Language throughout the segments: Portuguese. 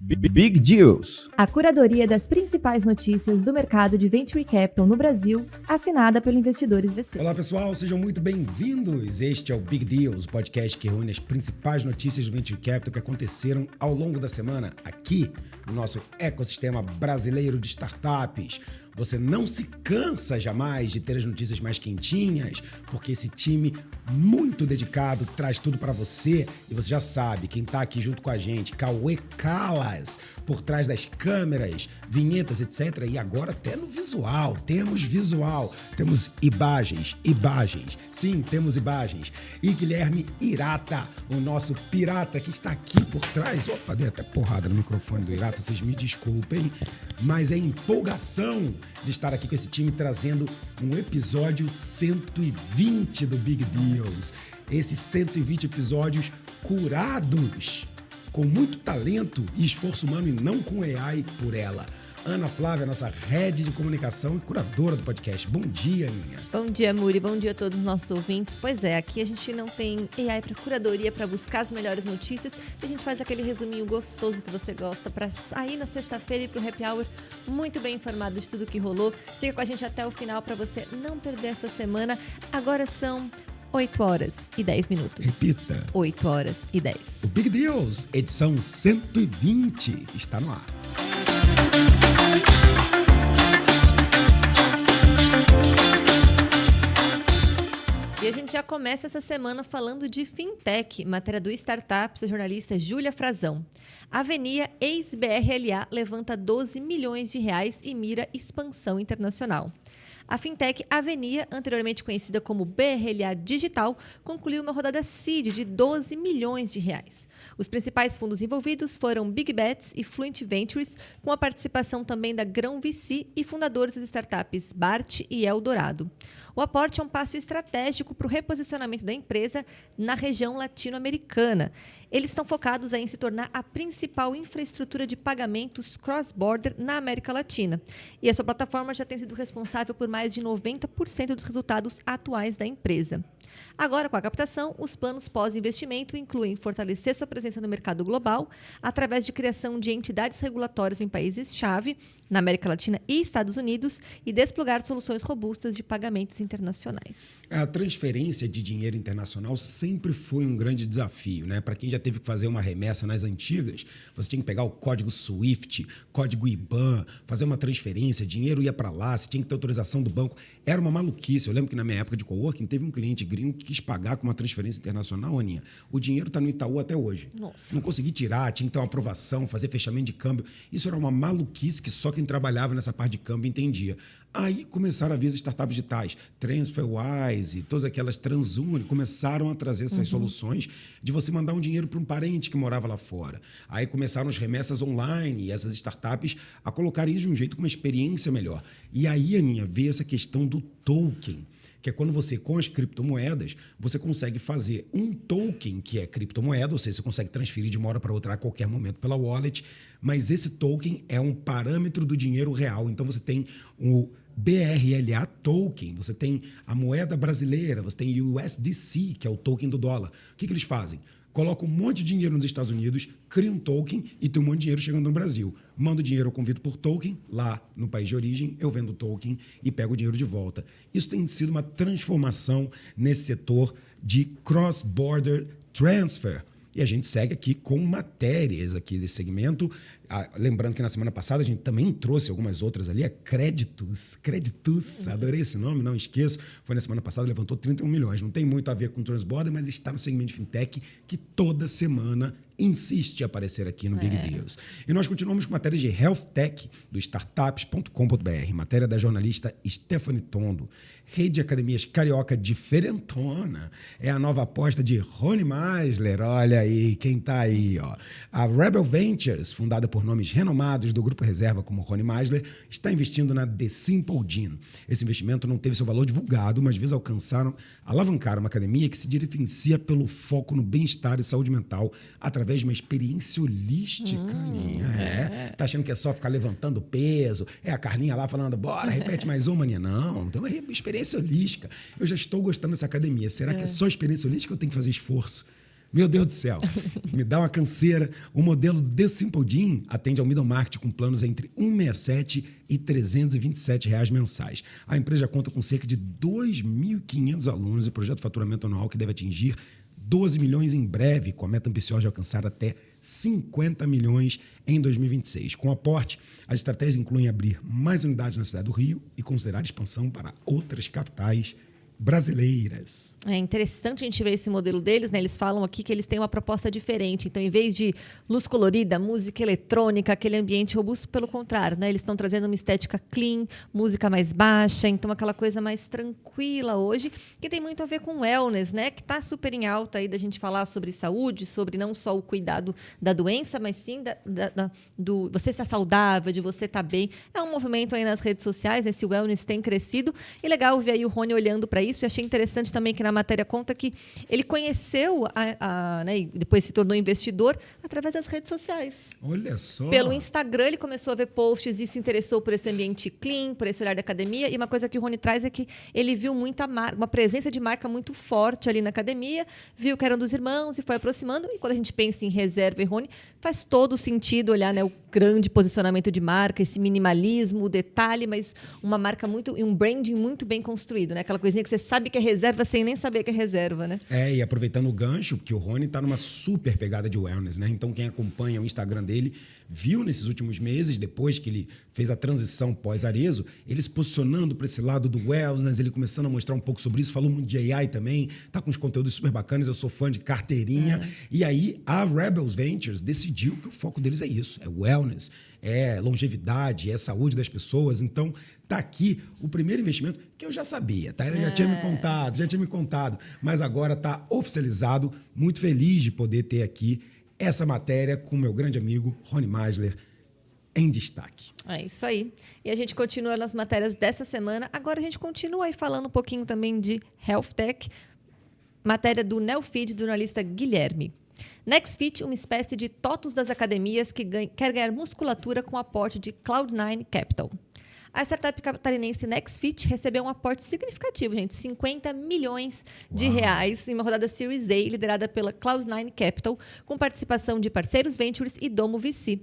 Big Deals. A curadoria das principais notícias do mercado de Venture Capital no Brasil, assinada pelo Investidores VC. Olá pessoal, sejam muito bem-vindos. Este é o Big Deals, o podcast que reúne as principais notícias do Venture Capital que aconteceram ao longo da semana aqui no nosso ecossistema brasileiro de startups. Você não se cansa jamais de ter as notícias mais quentinhas, porque esse time muito dedicado traz tudo para você. E você já sabe, quem tá aqui junto com a gente, Cauê Calas, por trás das câmeras, vinhetas, etc. E agora até no visual, temos imagens. Sim, temos imagens. E Guilherme Irata, o nosso pirata que está aqui por trás. Opa, dei até porrada no microfone do Irata, vocês me desculpem, mas é empolgação de estar aqui com esse time trazendo um episódio 120 do Big Deals. Esses 120 episódios curados, com muito talento e esforço humano e não com AI por ela. Ana Flávia, nossa head de comunicação e curadora do podcast. Bom dia, Aninha. Bom dia, Muri. Bom dia a todos os nossos ouvintes. Pois é, aqui a gente não tem AI para curadoria, para buscar as melhores notícias. A gente faz aquele resuminho gostoso que você gosta para sair na sexta-feira e pro happy hour muito bem informado de tudo que rolou. Fica com a gente até o final para você não perder essa semana. Agora são 8 horas e 10 minutos. Repita. 8 horas e 10. O Big Deals, edição 120, está no ar. E a gente já começa essa semana falando de fintech, matéria do Startups, a jornalista Júlia Frazão. A Venia, ex-BRLA, levanta 12 milhões de reais e mira expansão internacional. A fintech Avenia, anteriormente conhecida como BRLA Digital, concluiu uma rodada seed de 12 milhões de reais. Os principais fundos envolvidos foram Big Bets e Fluent Ventures, com a participação também da Grão VC e fundadores das startups Bart e Eldorado. O aporte é um passo estratégico para o reposicionamento da empresa na região latino-americana. Eles estão focados em se tornar a principal infraestrutura de pagamentos cross-border na América Latina. E a sua plataforma já tem sido responsável por mais de 90% dos resultados atuais da empresa. Agora, com a captação, os planos pós-investimento incluem fortalecer sua presença no mercado global através de criação de entidades regulatórias em países-chave, na América Latina e Estados Unidos, e desplugar soluções robustas de pagamentos internacionais. A transferência de dinheiro internacional sempre foi um grande desafio, né? Para quem já teve que fazer uma remessa nas antigas, você tinha que pegar o código SWIFT, código IBAN, fazer uma transferência, dinheiro ia para lá, você tinha que ter autorização do banco. Era uma maluquice. Eu lembro que na minha época de coworking teve um cliente gringo que quis pagar com uma transferência internacional, Aninha. O dinheiro está no Itaú até hoje. Nossa. Não consegui tirar, tinha que ter uma aprovação, fazer fechamento de câmbio. Isso era uma maluquice que só quem trabalhava nessa parte de câmbio entendia. Aí começaram a vir as startups digitais, TransferWise, todas aquelas TransUni, começaram a trazer essas soluções de você mandar um dinheiro para um parente que morava lá fora. Aí começaram as remessas online e essas startups a colocarem isso de um jeito com uma experiência melhor. E aí, Aninha, veio essa questão do token, que é quando você, com as criptomoedas, você consegue fazer um token que é criptomoeda, ou seja, você consegue transferir de uma hora para outra a qualquer momento pela wallet, mas esse token é um parâmetro do dinheiro real. Então, você tem o BRLA token, você tem a moeda brasileira, você tem o USDC, que é o token do dólar. O que eles fazem? Coloca um monte de dinheiro nos Estados Unidos, cria um token e tem um monte de dinheiro chegando no Brasil. Mando o dinheiro, eu convido por token, lá no país de origem, eu vendo o token e pego o dinheiro de volta. Isso tem sido uma transformação nesse setor de cross-border transfer. E a gente segue aqui com matérias aqui desse segmento. Lembrando que na semana passada a gente também trouxe algumas outras ali, a Creditus, adorei esse nome, não esqueço. Foi na semana passada, levantou 31 milhões. Não tem muito a ver com transborder, mas está no segmento de fintech que toda semana insiste em aparecer aqui no Big Deals. E nós continuamos com matéria de Health Tech do startups.com.br, matéria da jornalista Stephanie Tondo. Rede de academias carioca diferentona. É a nova aposta de Rony Meisler. Olha aí, quem tá aí, ó. A Rebel Ventures, fundada por nomes renomados do Grupo Reserva como Rony Meisler, está investindo na The Simple Gym. Esse investimento não teve seu valor divulgado, mas visa alavancar uma academia que se diferencia pelo foco no bem-estar e saúde mental através de uma experiência holística. Tá achando que é só ficar levantando peso? É a Carlinha lá falando, bora, repete mais uma, Aninha. Não, tem uma experiência holística. Eu já estou gostando dessa academia. Será que é só experiência holística ou eu tenho que fazer esforço? Meu Deus do céu, me dá uma canseira. O modelo The Simple Gym atende ao middle market com planos entre R$ 167 e R$ 327 mensais. A empresa conta com cerca de 2.500 alunos e projeto de faturamento anual que deve atingir 12 milhões em breve, com a meta ambiciosa de alcançar até 50 milhões em 2026. Com o aporte, as estratégias incluem abrir mais unidades na cidade do Rio e considerar expansão para outras capitais brasileiras. É interessante a gente ver esse modelo deles, né? Eles falam aqui que eles têm uma proposta diferente. Então, em vez de luz colorida, música eletrônica, aquele ambiente robusto, pelo contrário, né? Eles estão trazendo uma estética clean, música mais baixa, então aquela coisa mais tranquila hoje, que tem muito a ver com wellness, né? Que está super em alta aí da gente falar sobre saúde, sobre não só o cuidado da doença, mas sim do você estar saudável, de você estar bem. É um movimento aí nas redes sociais, esse wellness tem crescido. E legal ver aí o Rony olhando para isso. E achei interessante também que na matéria conta que ele conheceu né, e depois se tornou investidor através das redes sociais. Olha só! Pelo Instagram ele começou a ver posts e se interessou por esse ambiente clean, por esse olhar da academia. E uma coisa que o Rony traz é que ele viu uma presença de marca muito forte ali na academia, viu que era um dos irmãos e foi aproximando. E quando a gente pensa em Reserva e Rony, faz todo sentido olhar, né, o grande posicionamento de marca, esse minimalismo, o detalhe, mas uma marca muito, e um branding muito bem construído, né? Aquela coisinha que você sabe que é reserva sem nem saber que é reserva, né? E aproveitando o gancho, porque o Rony está numa super pegada de wellness, né? Então, quem acompanha o Instagram dele viu nesses últimos meses, depois que ele fez a transição pós-Arezzo, ele se posicionando para esse lado do wellness, ele começando a mostrar um pouco sobre isso, falou muito de AI também, tá com uns conteúdos super bacanas, eu sou fã de carteirinha. E aí, a Rebels Ventures decidiu que o foco deles é isso, é wellness, é longevidade, é saúde das pessoas. Então, tá aqui o primeiro investimento que eu já sabia, tá? Ele já tinha me contado, mas agora tá oficializado. Muito feliz de poder ter aqui essa matéria com o meu grande amigo Rony Meisler em destaque. É isso aí. E a gente continua nas matérias dessa semana. Agora a gente continua aí falando um pouquinho também de Health Tech. Matéria do Neofeed, do jornalista Guilherme. NextFit, uma espécie de TOTUS das academias que quer ganhar musculatura com aporte de Cloud9 Capital. A startup catarinense NextFit recebeu um aporte significativo, gente, 50 milhões de reais em uma rodada Series A liderada pela Cloud9 Capital, com participação de parceiros Ventures e Domo VC.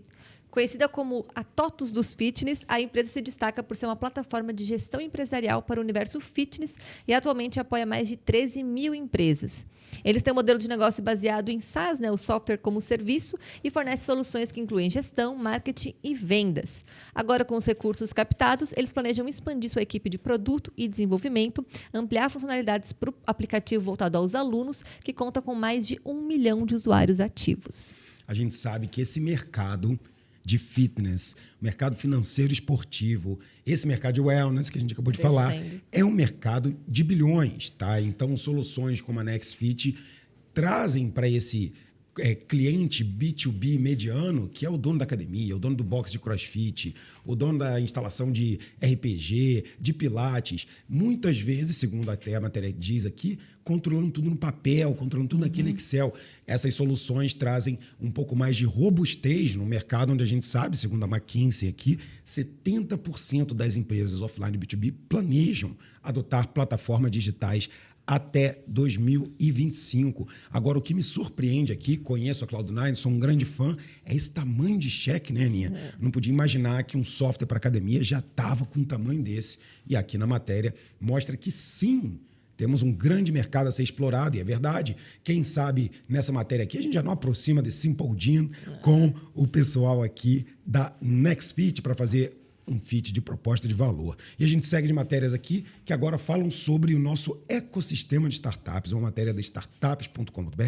Conhecida como a TOTUS dos Fitness, a empresa se destaca por ser uma plataforma de gestão empresarial para o universo fitness e atualmente apoia mais de 13 mil empresas. Eles têm um modelo de negócio baseado em SaaS, né, o software como serviço, e fornece soluções que incluem gestão, marketing e vendas. Agora, com os recursos captados, eles planejam expandir sua equipe de produto e desenvolvimento, ampliar funcionalidades para o aplicativo voltado aos alunos, que conta com mais de 1 milhão de usuários ativos. A gente sabe que esse mercado de fitness, mercado financeiro esportivo, esse mercado de wellness que a gente acabou de falar, é um mercado de bilhões, tá? Então, soluções como a NextFit trazem para esse cliente B2B mediano, que é o dono da academia, o dono do box de CrossFit, o dono da instalação de RPG, de Pilates, muitas vezes, segundo até a matéria diz aqui, controlando tudo no papel, controlando tudo naquele Excel. Essas soluções trazem um pouco mais de robustez no mercado, onde a gente sabe, segundo a McKinsey aqui, 70% das empresas offline B2B planejam adotar plataformas digitais até 2025. Agora, o que me surpreende aqui, conheço a Cloud9, sou um grande fã, é esse tamanho de cheque, né, Aninha? Não podia imaginar que um software para academia já estava com um tamanho desse. E aqui na matéria mostra que sim, temos um grande mercado a ser explorado, e é verdade. Quem sabe nessa matéria aqui a gente já não aproxima desse Simple Gym com o pessoal aqui da NextFit para fazer um fit de proposta de valor. E a gente segue de matérias aqui que agora falam sobre o nosso ecossistema de startups, uma matéria da startups.com.br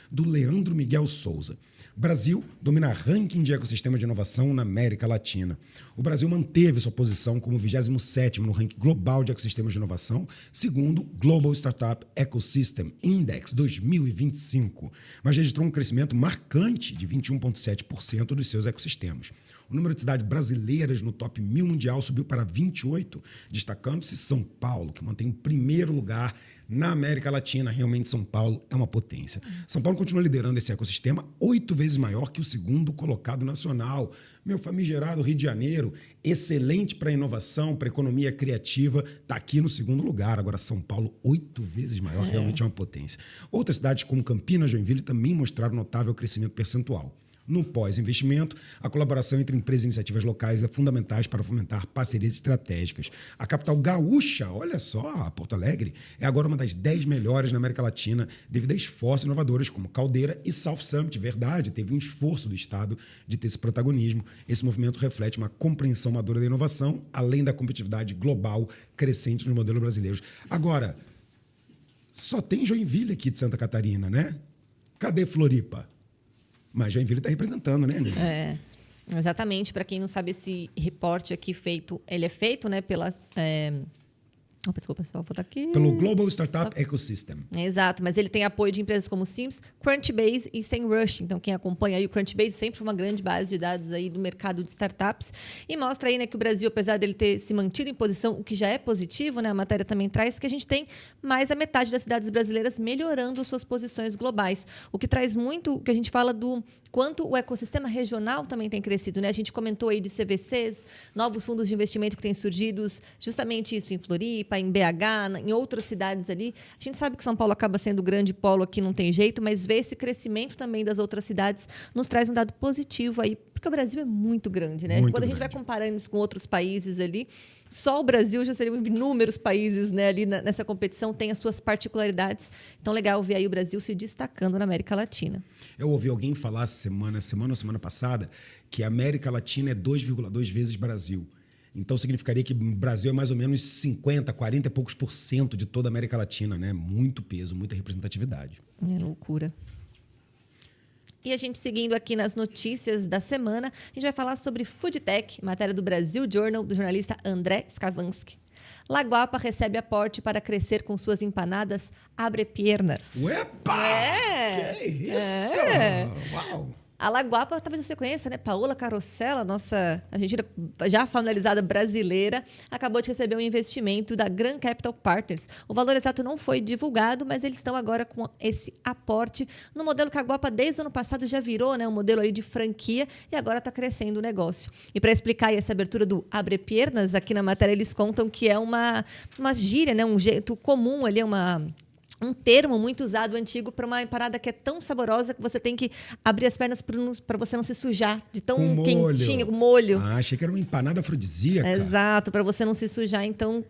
do Leandro Miguel Souza. Brasil domina ranking de ecossistema de inovação na América Latina. O Brasil manteve sua posição como 27º no ranking global de ecossistemas de inovação, segundo o Global Startup Ecosystem Index 2025, mas registrou um crescimento marcante de 21,7% dos seus ecossistemas. O número de cidades brasileiras no top top 1000 mundial subiu para 28, destacando-se São Paulo, que mantém o primeiro lugar na América Latina. Realmente, São Paulo é uma potência. São Paulo continua liderando esse ecossistema, 8 vezes maior que o segundo colocado nacional. Meu famigerado Rio de Janeiro, excelente para inovação, para economia criativa, está aqui no segundo lugar. Agora, São Paulo, 8 vezes maior, realmente é uma potência. Outras cidades, como Campinas e Joinville, também mostraram notável crescimento percentual. No pós-investimento, a colaboração entre empresas e iniciativas locais é fundamental para fomentar parcerias estratégicas. A capital gaúcha, olha só, Porto Alegre, é agora uma das 10 melhores na América Latina devido a esforços inovadores como Caldeira e South Summit. Verdade, teve um esforço do Estado de ter esse protagonismo. Esse movimento reflete uma compreensão madura da inovação, além da competitividade global crescente nos modelos brasileiros. Agora, só tem Joinville aqui de Santa Catarina, né? Cadê Floripa? Mas Joinville está representando, né, Aninha? Exatamente. Para quem não sabe, esse reporte aqui ele é feito, né, pela... Opa, desculpa, pessoal, vou botar aqui. Pelo Global Startup Ecosystem. Exato, mas ele tem apoio de empresas como Sims, Crunchbase e SEMrush. Então, quem acompanha aí o Crunchbase sempre foi uma grande base de dados aí do mercado de startups. E mostra aí, né, que o Brasil, apesar dele ter se mantido em posição, o que já é positivo, né, a matéria também traz que a gente tem mais da metade das cidades brasileiras melhorando suas posições globais. O que traz muito, que a gente fala do quanto o ecossistema regional também tem crescido, né? A gente comentou aí de CVCs, novos fundos de investimento que têm surgido, justamente isso em Floripa, em BH, em outras cidades ali. A gente sabe que São Paulo acaba sendo o grande polo aqui, não tem jeito, mas ver esse crescimento também das outras cidades nos traz um dado positivo aí, porque o Brasil é muito grande, né? Muito Quando a gente vai comparando isso com outros países ali, só o Brasil já seriam inúmeros países, né, ali nessa competição, tem as suas particularidades. Então, legal ver aí o Brasil se destacando na América Latina. Eu ouvi alguém falar semana passada, que a América Latina é 2,2 vezes Brasil. Então, significaria que o Brasil é mais ou menos 50, 40 e poucos % de toda a América Latina, né? Muito peso, muita representatividade. É loucura. E a gente seguindo aqui nas notícias da semana, a gente vai falar sobre Foodtech, matéria do Brasil Journal, do jornalista André Skavansky. Laguapa recebe aporte para crescer com suas empanadas abre-piernas. Uepa! Que isso! Uau! A Laguapa, talvez você conheça, né? Paola Carosella, nossa argentina já finalizada brasileira, acabou de receber um investimento da Grand Capital Partners. O valor exato não foi divulgado, mas eles estão agora com esse aporte no modelo que a Laguapa desde o ano passado já virou, né? Um modelo aí de franquia e agora está crescendo o negócio. E para explicar aí essa abertura do Abre Piernas, aqui na matéria eles contam que é uma gíria, né? Um jeito comum ali, um termo muito usado, antigo, para uma empanada que é tão saborosa que você tem que abrir as pernas para você não se sujar, de tão quentinha, com molho. Ah, achei que era uma empanada afrodisíaca. Exato, para você não se sujar. Então,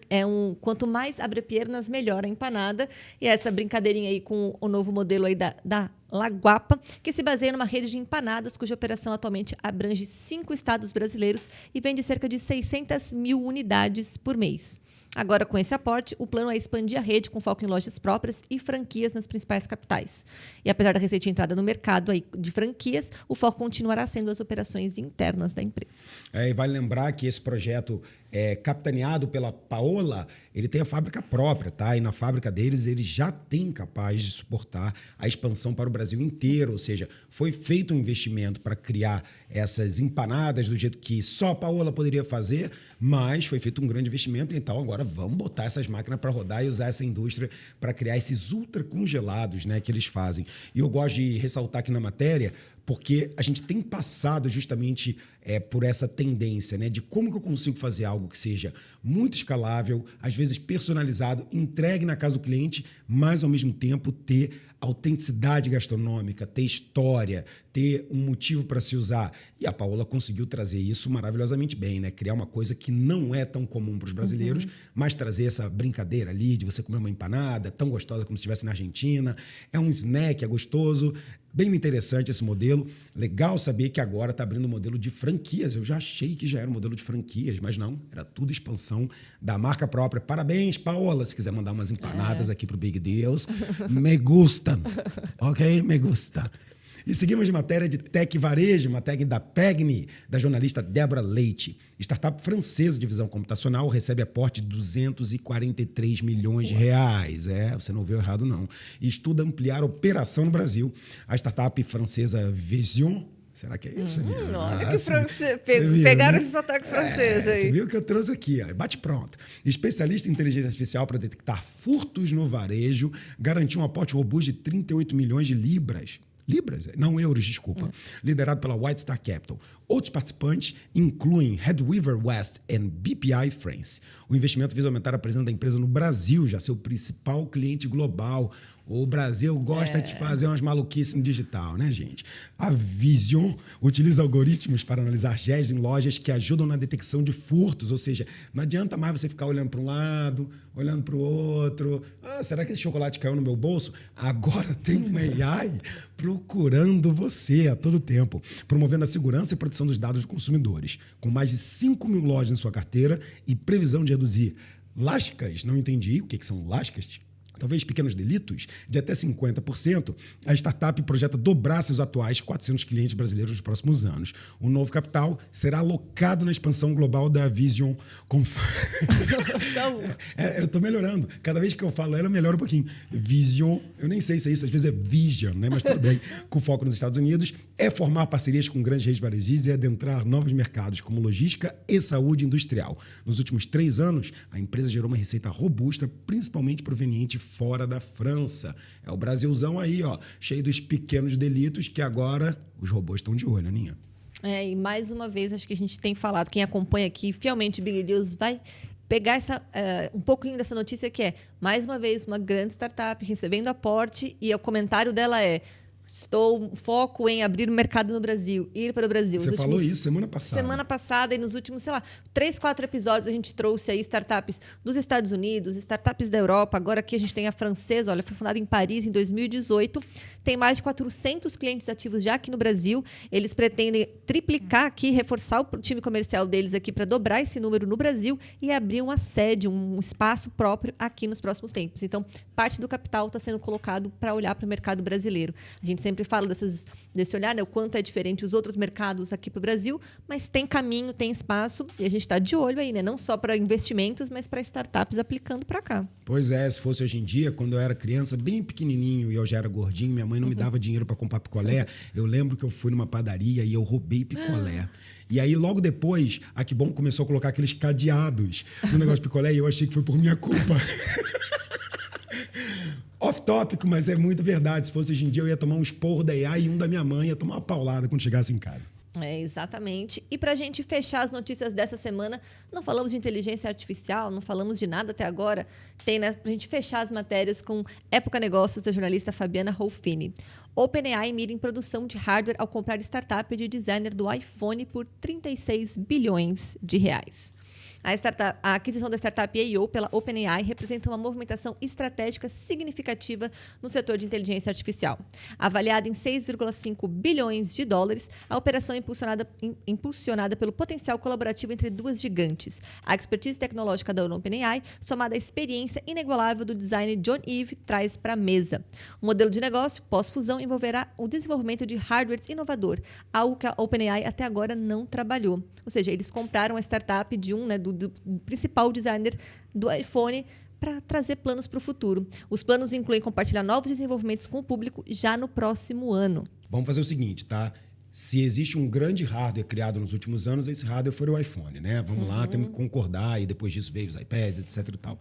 quanto mais abre pernas, melhor a empanada. E essa brincadeirinha aí com o novo modelo aí da Laguapa, que se baseia numa rede de empanadas, cuja operação atualmente abrange 5 estados brasileiros e vende cerca de 600 mil unidades por mês. Agora, com esse aporte, o plano é expandir a rede com foco em lojas próprias e franquias nas principais capitais. E apesar da recente entrada no mercado aí de franquias, o foco continuará sendo as operações internas da empresa. E vale lembrar que esse projeto capitaneado pela Paola, ele tem a fábrica própria, tá? E na fábrica deles, eles já têm capaz de suportar a expansão para o Brasil inteiro. Ou seja, foi feito um investimento para criar essas empanadas do jeito que só a Paola poderia fazer, mas foi feito um grande investimento. Então, agora vamos botar essas máquinas para rodar e usar essa indústria para criar esses ultra congelados, né, que eles fazem. E eu gosto de ressaltar aqui na matéria, porque a gente tem passado justamente por essa tendência, né, de como que eu consigo fazer algo que seja muito escalável, às vezes personalizado, entregue na casa do cliente, mas ao mesmo tempo ter autenticidade gastronômica, ter história, ter um motivo para se usar. E a Paola conseguiu trazer isso maravilhosamente bem, né? Criar uma coisa que não é tão comum para os brasileiros, mas trazer essa brincadeira ali de você comer uma empanada tão gostosa como se estivesse na Argentina. É um snack, é gostoso. Bem interessante esse modelo. Legal saber que agora está abrindo um modelo de franquias. Eu já achei que já era um modelo de franquias, mas não. Era tudo expansão da marca própria. Parabéns, Paola. Se quiser mandar umas empanadas aqui para o Big Deals, me gusta. Ok? Me gusta. E seguimos de matéria de Tech Varejo, matéria da PEGNI, da jornalista Débora Leite. Startup francesa de visão computacional recebe aporte de 243 milhões de reais. Você não viu errado, não. E estuda ampliar a operação no Brasil. A startup francesa Vision, Será que é isso, Nina? Olha que francês. Pegaram esse sotaque francês aí. Você viu que eu trouxe aqui, ó. Bate pronto. Especialista em inteligência artificial para detectar furtos no varejo, garantiu um aporte robusto de 38 milhões de libras. Libras? Não, euros, desculpa. Liderado pela White Star Capital. Outros participantes incluem Headweaver West e BPI France. O investimento visa aumentar a presença da empresa no Brasil, já seu principal cliente global. O Brasil gosta de fazer umas maluquices no digital, né, gente? A Vision utiliza algoritmos para analisar gestos em lojas que ajudam na detecção de furtos. Ou seja, não adianta mais você ficar olhando para um lado, olhando para o outro. Ah, será que esse chocolate caiu no meu bolso? Agora tem uma AI procurando você a todo tempo, promovendo a segurança e proteção dos dados dos consumidores. Com mais de 5 mil lojas em sua carteira e previsão de reduzir lascas, não entendi o que são lascas, talvez pequenos delitos, de até 50%, a startup projeta dobrar seus atuais 400 clientes brasileiros nos próximos anos. O novo capital será alocado na expansão global da Vision. Eu estou melhorando. Cada vez que eu falo ela, melhora um pouquinho. Vision, eu nem sei se é isso, às vezes é Vision, né? Mas tudo bem. Com foco nos Estados Unidos, é formar parcerias com grandes redes varejistas e adentrar novos mercados, como logística e saúde industrial. Nos últimos 3 anos, a empresa gerou uma receita robusta, principalmente proveniente fora da França. É o Brasilzão aí, ó, cheio dos pequenos delitos que agora os robôs estão de olho, Aninha. E mais uma vez, acho que a gente tem falado, quem acompanha aqui fielmente Big News vai pegar um pouquinho dessa notícia que é, mais uma vez, uma grande startup recebendo aporte e o comentário dela é: estou foco em abrir o mercado no Brasil, ir para o Brasil. Você falou isso semana passada. Semana passada e nos últimos, 3, 4 episódios a gente trouxe aí startups dos Estados Unidos, startups da Europa. Agora aqui a gente tem a francesa, olha, foi fundada em Paris em 2018. Tem mais de 400 clientes ativos já aqui no Brasil. Eles pretendem triplicar aqui, reforçar o time comercial deles aqui para dobrar esse número no Brasil e abrir uma sede, um espaço próprio aqui nos próximos tempos. Então, parte do capital está sendo colocado para olhar para o mercado brasileiro. A gente sempre fala desse olhar, né, o quanto é diferente os outros mercados aqui para o Brasil, mas tem caminho, tem espaço e a gente está de olho aí, né? Não só para investimentos, mas para startups aplicando para cá. Pois é, se fosse hoje em dia, quando eu era criança, bem pequenininho e eu já era gordinho, minha mãe não me dava dinheiro para comprar picolé, eu lembro que eu fui numa padaria e eu roubei picolé. E aí, logo depois, a Que Bom começou a colocar aqueles cadeados no negócio de picolé e eu achei que foi por minha culpa. Off-tópico, mas é muito verdade. Se fosse hoje em dia, eu ia tomar um esporro da AI e um da minha mãe ia tomar uma paulada quando chegasse em casa. Exatamente. E para a gente fechar as notícias dessa semana, não falamos de inteligência artificial, não falamos de nada até agora. Tem, né, para a gente fechar as matérias com Época Negócios da jornalista Fabiana Rolfini. OpenAI mira em produção de hardware ao comprar startup de designer do iPhone por 36 bilhões de reais. A aquisição da startup AIO pela OpenAI representa uma movimentação estratégica significativa no setor de inteligência artificial. Avaliada em 6,5 bilhões de dólares, a operação é impulsionada pelo potencial colaborativo entre duas gigantes. A expertise tecnológica da OpenAI, somada à experiência inigualável do designer John Eve, traz para a mesa. O modelo de negócio pós-fusão envolverá o desenvolvimento de hardware inovador, algo que a OpenAI até agora não trabalhou. Ou seja, eles compraram a startup de do principal designer do iPhone para trazer planos para o futuro. Os planos incluem compartilhar novos desenvolvimentos com o público já no próximo ano. Vamos fazer o seguinte, tá? Se existe um grande hardware criado nos últimos anos, esse hardware foi o iPhone, né? Vamos lá, temos que concordar, e depois disso veio os iPads, etc e tal.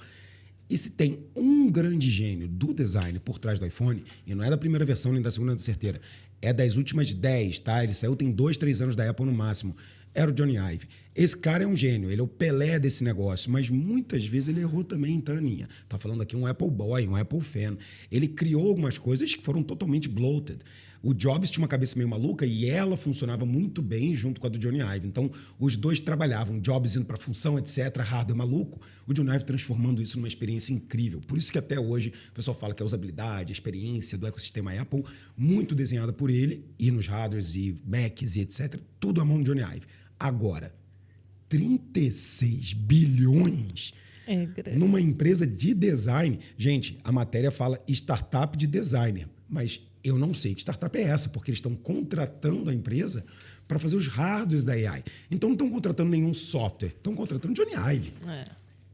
E se tem um grande gênio do design por trás do iPhone, e não é da primeira versão nem da segunda certeira, é das últimas 10, tá? Ele saiu tem 2, 3 anos da Apple no máximo. Era o Johnny Ive. Esse cara é um gênio, ele é o Pelé desse negócio, mas muitas vezes ele errou também, tá, Aninha? Tá falando aqui um Apple Boy, um Apple fan. Ele criou algumas coisas que foram totalmente bloated. O Jobs tinha uma cabeça meio maluca e ela funcionava muito bem junto com a do Johnny Ive. Então, os dois trabalhavam, Jobs indo para função, etc., hardware maluco, o Johnny Ive transformando isso numa experiência incrível. Por isso que até hoje o pessoal fala que a usabilidade, a experiência do ecossistema Apple, muito desenhada por ele, e nos hardwares e Macs e etc., tudo à mão do Johnny Ive. Agora, 36 bilhões numa empresa de design. Gente, a matéria fala startup de designer, mas eu não sei que startup é essa, porque eles estão contratando a empresa para fazer os hardwares da AI. Então não estão contratando nenhum software, estão contratando Johnny Ive.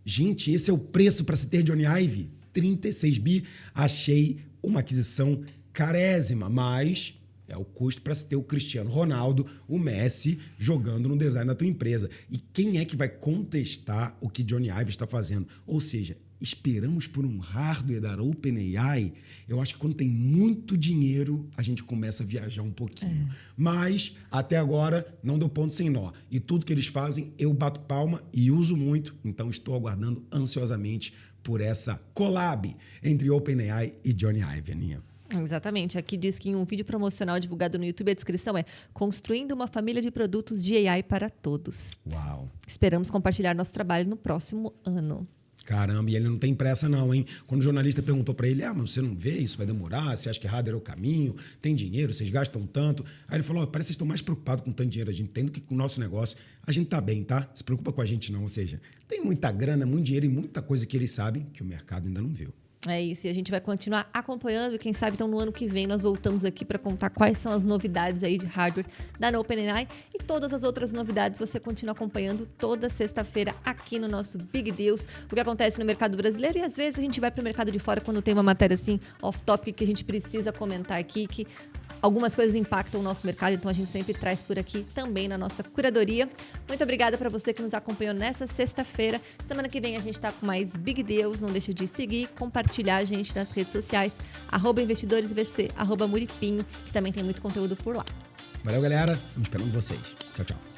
Gente, esse é o preço para se ter Johnny Ive? 36 bi. Achei uma aquisição carésima, mas É o custo para se ter o Cristiano Ronaldo, o Messi, jogando no design da tua empresa. E quem é que vai contestar o que Johnny Ive está fazendo? Ou seja, esperamos por um hardware da OpenAI. Eu acho que quando tem muito dinheiro, a gente começa a viajar um pouquinho. Mas, até agora, não deu ponto sem nó. E tudo que eles fazem, eu bato palma e uso muito. Então, estou aguardando ansiosamente por essa collab entre OpenAI e Johnny Ive, Aninha. Exatamente. Aqui diz que em um vídeo promocional divulgado no YouTube, a descrição é Construindo uma família de produtos de AI para todos. Uau! Esperamos compartilhar nosso trabalho no próximo ano. Caramba, e ele não tem pressa não, hein? Quando o jornalista perguntou para ele, mas você não vê, isso vai demorar, você acha que hardware é o caminho, tem dinheiro, vocês gastam tanto. Aí ele falou, parece que vocês estão mais preocupados com tanto dinheiro a gente tem do que com o nosso negócio. A gente tá bem, tá? Se preocupa com a gente não, ou seja, tem muita grana, muito dinheiro e muita coisa que eles sabem que o mercado ainda não viu. É isso, e a gente vai continuar acompanhando e quem sabe então no ano que vem nós voltamos aqui para contar quais são as novidades aí de hardware da OpenAI e todas as outras novidades você continua acompanhando toda sexta-feira aqui no nosso Big Deals, o que acontece no mercado brasileiro e às vezes a gente vai para o mercado de fora quando tem uma matéria assim off-topic que a gente precisa comentar aqui, que algumas coisas impactam o nosso mercado, então a gente sempre traz por aqui também na nossa curadoria. Muito obrigada para você que nos acompanhou nessa sexta-feira. Semana que vem a gente está com mais Big Deals. Não deixa de seguir, compartilhar a gente nas redes sociais, @investidoresvc, @muripinho, que também tem muito conteúdo por lá. Valeu, galera. Estamos esperando vocês. Tchau, tchau.